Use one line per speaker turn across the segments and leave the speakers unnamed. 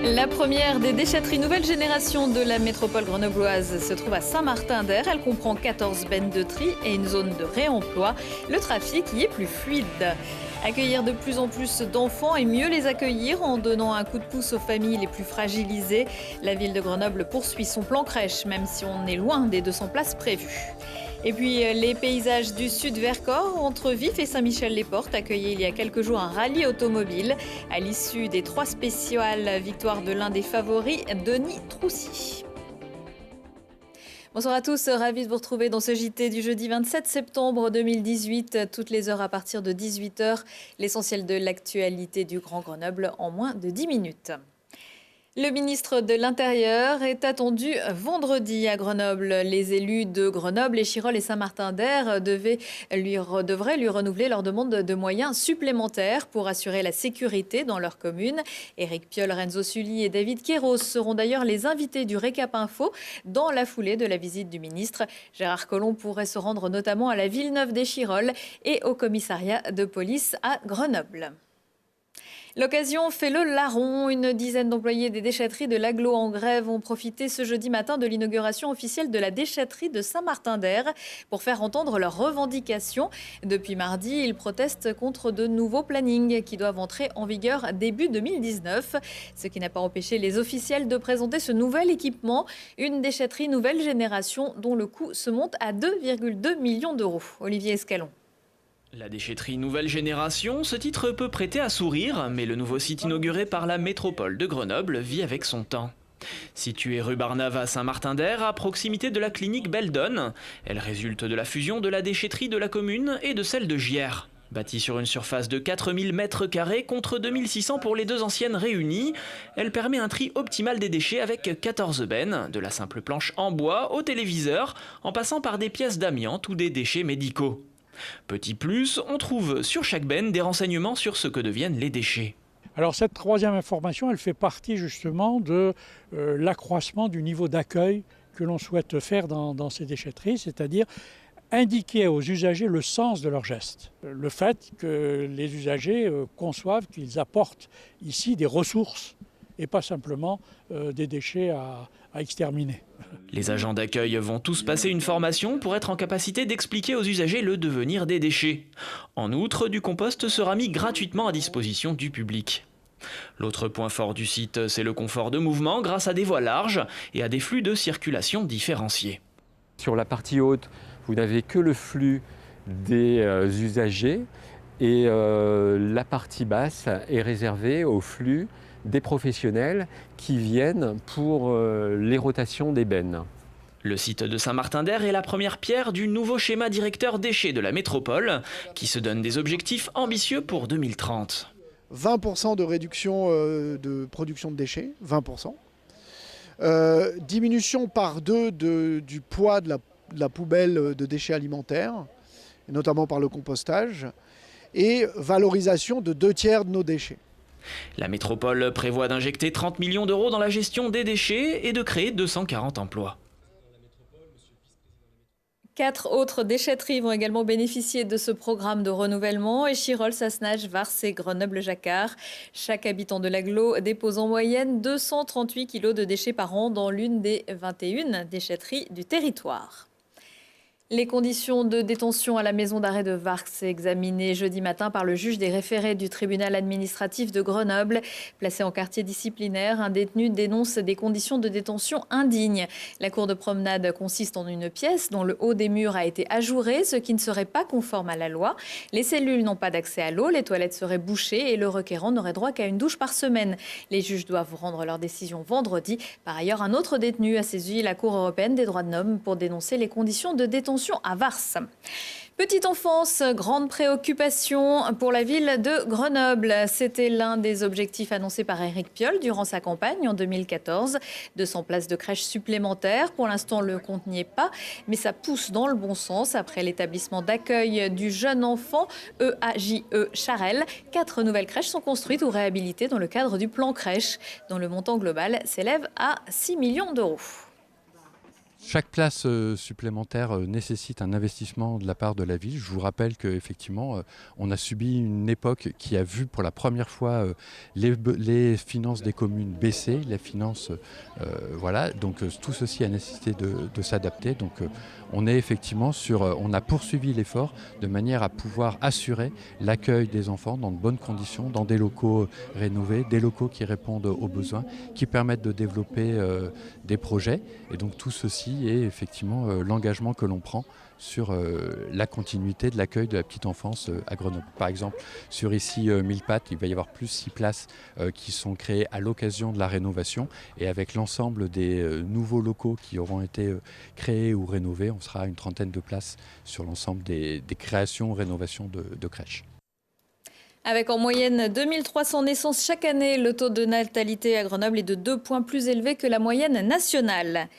La première des déchetteries nouvelle génération de la métropole grenobloise se trouve à Saint-Martin-d'Air. Elle comprend 14 bennes de tri et une zone de réemploi. Le trafic y est plus fluide. Accueillir de plus en plus d'enfants et mieux les accueillir en donnant un coup de pouce aux familles les plus fragilisées. La ville de Grenoble poursuit son plan crèche, même si on est loin des 200 places prévues. Et puis les paysages du Sud-Vercors, entre Vif et Saint-Michel-les-Portes, accueillaient il y a quelques jours un rallye automobile. À l'issue des 3 spéciales victoires de l'un des favoris, Denis Troussy. Bonsoir à tous, ravi de vous retrouver dans ce JT du jeudi 27 septembre 2018, toutes les heures à partir de 18h, l'essentiel de l'actualité du Grand Grenoble en moins de 10 minutes. Le ministre de l'Intérieur est attendu vendredi à Grenoble. Les élus de Grenoble, Échirolles et Saint-Martin-d'Air devraient lui renouveler leur demande de moyens supplémentaires pour assurer la sécurité dans leur commune. Éric Piolle, Renzo Sully et David Queiroz seront d'ailleurs les invités du Récap Info dans la foulée de la visite du ministre. Gérard Collomb pourrait se rendre notamment à la Villeneuve d'Échirolles et au commissariat de police à Grenoble. L'occasion fait le larron. Une dizaine d'employés des déchetteries de l'Agglo en grève ont profité ce jeudi matin de l'inauguration officielle de la déchetterie de Saint-Martin-d'Air pour faire entendre leurs revendications. Depuis mardi, ils protestent contre de nouveaux plannings qui doivent entrer en vigueur début 2019. Ce qui n'a pas empêché les officiels de présenter ce nouvel équipement, une déchetterie nouvelle génération dont le coût se monte à 2,2 millions d'euros. Olivier Escalon.
La déchetterie nouvelle génération, ce titre peut prêter à sourire, mais le nouveau site inauguré par la métropole de Grenoble vit avec son temps. Située rue Barnave à Saint-Martin-d'Air, à proximité de la clinique Beldon, elle résulte de la fusion de la déchetterie de la commune et de celle de Gières. Bâtie sur une surface de 4000 m² contre 2600 pour les deux anciennes réunies, elle permet un tri optimal des déchets avec 14 bennes, de la simple planche en bois au téléviseur, en passant par des pièces d'amiante ou des déchets médicaux. Petit plus, on trouve sur chaque benne des renseignements sur ce que deviennent les déchets.
Alors cette troisième information, elle fait partie justement de l'accroissement du niveau d'accueil que l'on souhaite faire dans ces déchetteries, c'est-à-dire indiquer aux usagers le sens de leurs gestes. Le fait que les usagers conçoivent qu'ils apportent ici des ressources et pas simplement des déchets à exterminer.
Les agents d'accueil vont tous passer une formation pour être en capacité d'expliquer aux usagers le devenir des déchets. En outre, du compost sera mis gratuitement à disposition du public. L'autre point fort du site, c'est le confort de mouvement grâce à des voies larges et à des flux de circulation différenciés.
Sur la partie haute, vous n'avez que le flux des usagers et la partie basse est réservée au flux des professionnels qui viennent pour les rotations des bennes.
Le site de Saint-Martin-d'Air est la première pierre du nouveau schéma directeur déchets de la métropole qui se donne des objectifs ambitieux pour 2030.
20% de réduction de production de déchets, 20%. Diminution par 2 du poids de la poubelle de déchets alimentaires, notamment par le compostage, et valorisation de 2/3 de nos déchets.
La métropole prévoit d'injecter 30 millions d'euros dans la gestion des déchets et de créer 240 emplois.
4 autres déchetteries vont également bénéficier de ce programme de renouvellement. Échirolles, Sassenage, Vars et Grenoble-Jacquard. Chaque habitant de l'Agglo dépose en moyenne 238 kg de déchets par an dans l'une des 21 déchetteries du territoire. Les conditions de détention à la maison d'arrêt de Vars examinées jeudi matin par le juge des référés du tribunal administratif de Grenoble. Placé en quartier disciplinaire, un détenu dénonce des conditions de détention indignes. La cour de promenade consiste en une pièce dont le haut des murs a été ajouré, ce qui ne serait pas conforme à la loi. Les cellules n'ont pas d'accès à l'eau, les toilettes seraient bouchées et le requérant n'aurait droit qu'à une douche par semaine. Les juges doivent rendre leur décision vendredi. Par ailleurs, un autre détenu a saisi la Cour européenne des droits de l'homme pour dénoncer les conditions de détention à Vars. Petite enfance, grande préoccupation pour la ville de Grenoble. C'était l'un des objectifs annoncés par Éric Piolle durant sa campagne en 2014. 200 places de crèche supplémentaires. Pour l'instant, le compte n'y est pas, mais ça pousse dans le bon sens. Après l'établissement d'accueil du jeune enfant EAJE Charelle, 4 nouvelles crèches sont construites ou réhabilitées dans le cadre du plan crèche, dont le montant global s'élève à 6 millions d'euros.
Chaque place supplémentaire nécessite un investissement de la part de la ville. Je vous rappelle qu'effectivement, on a subi une époque qui a vu pour la première fois les finances des communes baisser, les finances, voilà. Donc tout ceci a nécessité de s'adapter. Donc on est effectivement on a poursuivi l'effort de manière à pouvoir assurer l'accueil des enfants dans de bonnes conditions, dans des locaux rénovés, des locaux qui répondent aux besoins, qui permettent de développer des projets. Et donc tout ceci est effectivement l'engagement que l'on prend sur la continuité de l'accueil de la petite enfance à Grenoble. Par exemple, sur ici 1000 pattes, il va y avoir plus 6 places qui sont créées à l'occasion de la rénovation. Et avec l'ensemble des nouveaux locaux qui auront été créés ou rénovés, on sera à une trentaine de places sur l'ensemble des créations ou rénovations de crèches.
Avec en moyenne 2300 naissances chaque année, le taux de natalité à Grenoble est de 2 points plus élevé que la moyenne nationale.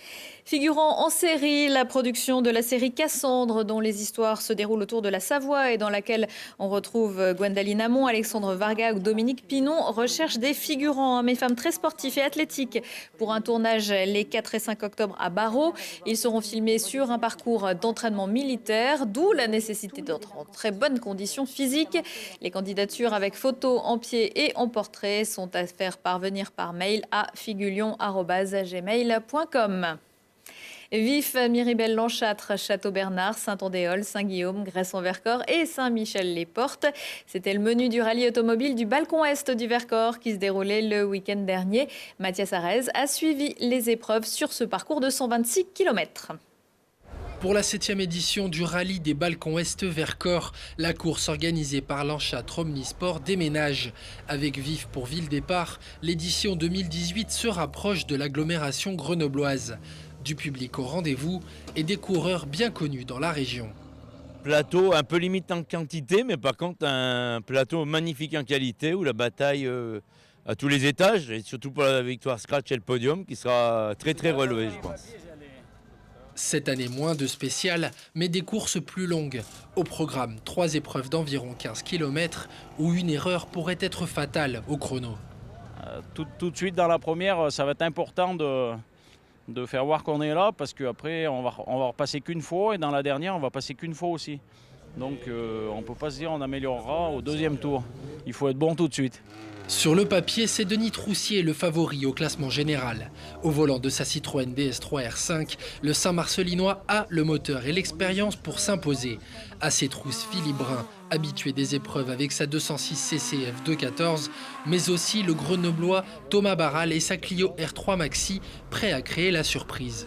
Figurant en série, la production de la série Cassandre, dont les histoires se déroulent autour de la Savoie et dans laquelle on retrouve Gwendoline Amon, Alexandre Varga ou Dominique Pinon, recherche des figurants, hommes et femmes très sportifs et athlétiques, pour un tournage les 4 et 5 octobre à Barreau. Ils seront filmés sur un parcours d'entraînement militaire, d'où la nécessité d'être en très bonnes conditions physiques. Les candidatures avec photos en pied et en portrait sont à faire parvenir par mail à figulion@gmail.com. Vif, Miribel-Lanchâtre, Château-Bernard, Saint-Andéol, Saint-Guillaume, Grès-en-Vercors et Saint-Michel-les-Portes. C'était le menu du rallye automobile du Balcon Est du Vercors qui se déroulait le week-end dernier. Mathias Arez a suivi les épreuves sur ce parcours de 126 km.
Pour la 7e édition du rallye des Balcons Est Vercors, la course organisée par Lanchâtre Omnisport déménage. Avec Vif pour ville départ, l'édition 2018 se rapproche de l'agglomération grenobloise. Du public au rendez-vous et des coureurs bien connus dans la région.
Plateau un peu limite en quantité, mais par contre un plateau magnifique en qualité où la bataille à tous les étages et surtout pour la victoire scratch et le podium qui sera très très relevé, je pense.
Cette année, moins de spécial, mais des courses plus longues. Au programme, 3 épreuves d'environ 15 km où une erreur pourrait être fatale au chrono.
Tout de suite dans la première, ça va être important de faire voir qu'on est là parce qu'après on va repasser qu'une fois et dans la dernière on va passer qu'une fois aussi. Donc on ne peut pas se dire on améliorera au deuxième tour. Il faut être bon tout de suite.
Sur le papier, c'est Denis Troussier le favori au classement général. Au volant de sa Citroën DS3 R5, le Saint-Marcelinois a le moteur et l'expérience pour s'imposer. À ses trousses, Philippe Brun, habitué des épreuves avec sa 206 CCF 214, mais aussi le Grenoblois Thomas Barral et sa Clio R3 Maxi, prêts à créer la surprise.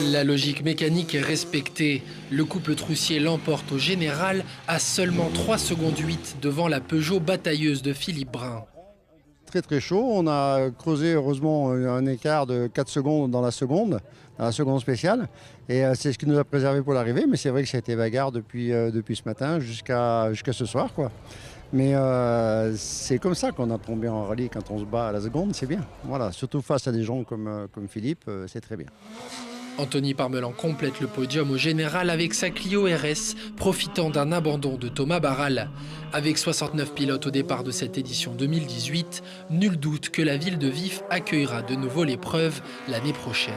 La logique mécanique est respectée. Le couple Troussier l'emporte au général à seulement 3 secondes 8 devant la Peugeot batailleuse de Philippe Brun.
Très très chaud, on a creusé heureusement un écart de 4 secondes dans la seconde spéciale. Et c'est ce qui nous a préservé pour l'arrivée, mais c'est vrai que ça a été bagarre depuis ce matin jusqu'à ce soir, quoi. Mais c'est comme ça qu'on apprend bien en rallye, quand on se bat à la seconde, c'est bien. Voilà, surtout face à des gens comme Philippe, c'est très bien.
Anthony Parmelan complète le podium au général avec sa Clio RS, profitant d'un abandon de Thomas Barral. Avec 69 pilotes au départ de cette édition 2018, nul doute que la ville de Vif accueillera de nouveau l'épreuve l'année prochaine.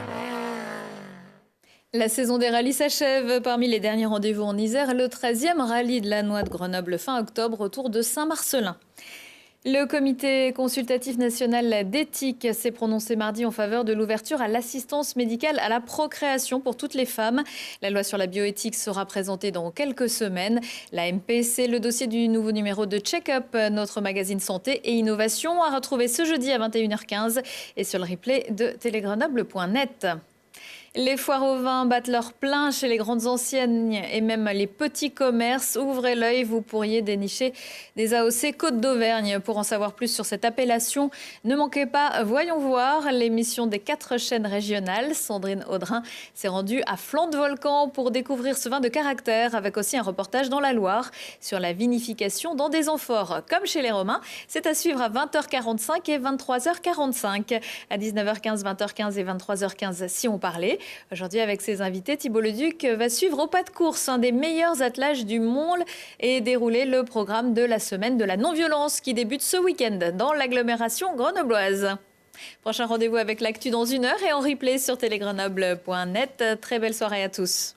La saison des rallyes s'achève. Parmi les derniers rendez-vous en Isère, le 13e rallye de la Noix de Grenoble fin octobre autour de Saint-Marcelin. Le comité consultatif national d'éthique s'est prononcé mardi en faveur de l'ouverture à l'assistance médicale à la procréation pour toutes les femmes. La loi sur la bioéthique sera présentée dans quelques semaines. L'AMP, c'est le dossier du nouveau numéro de Check-up, notre magazine santé et innovation, à retrouver ce jeudi à 21h15 et sur le replay de télégrenoble.net. Les foires au vin battent leur plein chez les grandes enseignes et même les petits commerces. Ouvrez l'œil, vous pourriez dénicher des AOC Côte d'Auvergne. Pour en savoir plus sur cette appellation, ne manquez pas Voyons voir, l'émission des 4 chaînes régionales. Sandrine Audrin s'est rendue à Flanc de Volcan pour découvrir ce vin de caractère, avec aussi un reportage dans la Loire sur la vinification dans des amphores. Comme chez les Romains, c'est à suivre à 20h45 et 23h45. À 19h15, 20h15 et 23h15 si on parlait. Aujourd'hui, avec ses invités, Thibault Leduc va suivre au pas de course un des meilleurs attelages du monde et dérouler le programme de la semaine de la non-violence qui débute ce week-end dans l'agglomération grenobloise. Prochain rendez-vous avec l'actu dans 1 heure et en replay sur télégrenoble.net. Très belle soirée à tous.